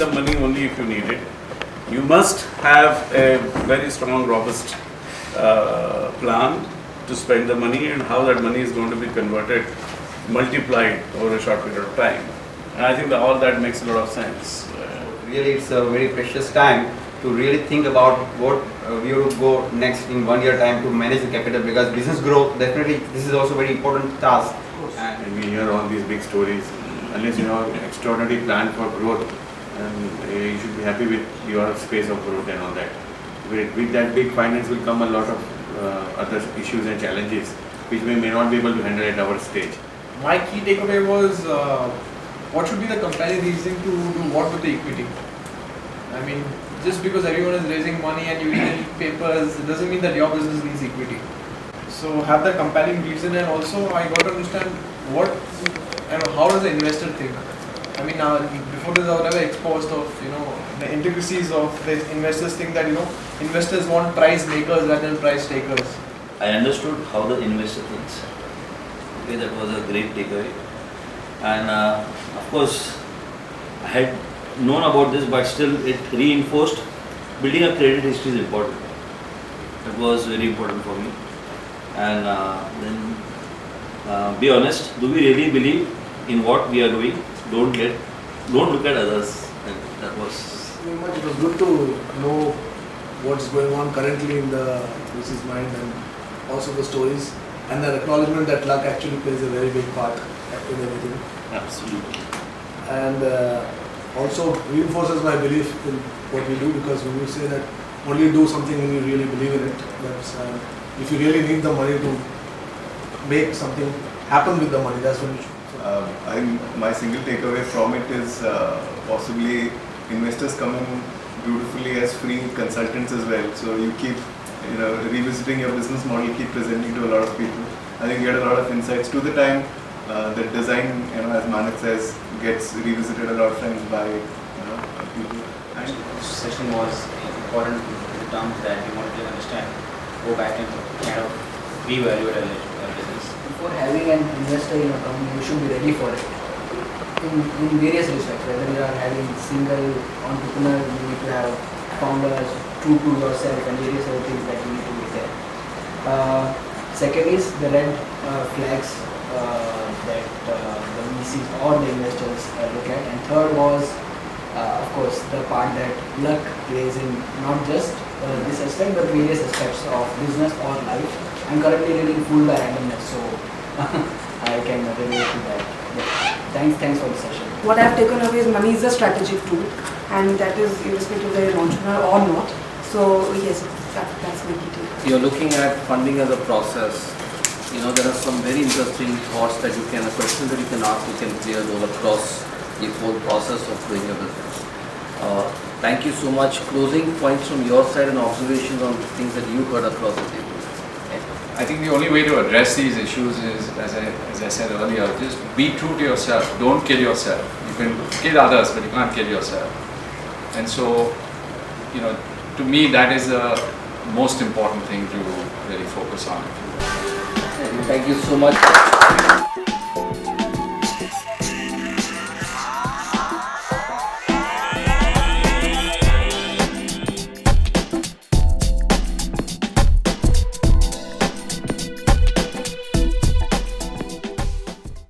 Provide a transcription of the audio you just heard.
the money only if you need it. You must have a very strong, robust plan to spend the money and how that money is going to be converted, multiplied over a short period of time. And I think that all that makes a lot of sense. Really, it's a very precious time to really think about what we will go next in 1 year time to manage the capital, because business growth, definitely this is also very important task. And we hear all these big stories. Unless you have extraordinary plan for growth, and you should be happy with your space of growth and all that. With that big finance will come a lot of other issues and challenges which we may not be able to handle at our stage. My key takeaway was what should be the compelling reason to do what with the equity? I mean, just because everyone is raising money and you read papers, it doesn't mean that your business needs equity. So have that compelling reason, and also I got to understand what and how does the investor think. I mean, before this I was never exposed of the intricacies of the investors think that investors want price makers rather than price takers. I understood how the investor thinks. Okay, that was a great takeaway. And of course, I had known about this, but still it reinforced building a credit history is important. That was very important for me. And then be honest, do we really believe in what we are doing? Don't look at others. And that was Very much. It was good to know what's going on currently in the VC's mind, and also the stories and the acknowledgement that luck actually plays a very big part in everything. absolutely. And also reinforces my belief in what we do, because when you say that only do something when you really believe in it, that's if you really need the money to make something happen with the money, that's when you should. My single takeaway from it is possibly investors come in beautifully as free consultants as well. So you keep revisiting your business model, keep presenting to a lot of people. I think you get a lot of insights to the time. The design, as Manik says, gets revisited a lot of times by people. And this session was important in the terms that we wanted to understand, go back and kind of reevaluate our business. Before having an investor in a company, you should be ready for it in various respects. Whether you are having single entrepreneur, you need to have founders, true to yourself, and various other things that you need to be there. Second is the red flags that the VCs or the investors look at. And third was, of course, the part that luck plays in not just this aspect, but various aspects of business or life. I'm currently getting fooled by randomness, so I can relate to that. Yeah. Thanks for the session. What I've taken away is money is a strategic tool, and that is irrespective of whether you're an entrepreneur or not. So yes, that's my key takeaway. You're looking at funding as a process. There are some very interesting thoughts that you can, questions that you can ask, you can play a role across the whole process of doing your business. Thank you so much. Closing points from your side and observations on things that you heard across the table. I think the only way to address these issues is, as I said earlier, just be true to yourself. Don't kill yourself. You can kill others, but you can't kill yourself. And so, to me, that is the most important thing to really focus on. Thank you so much.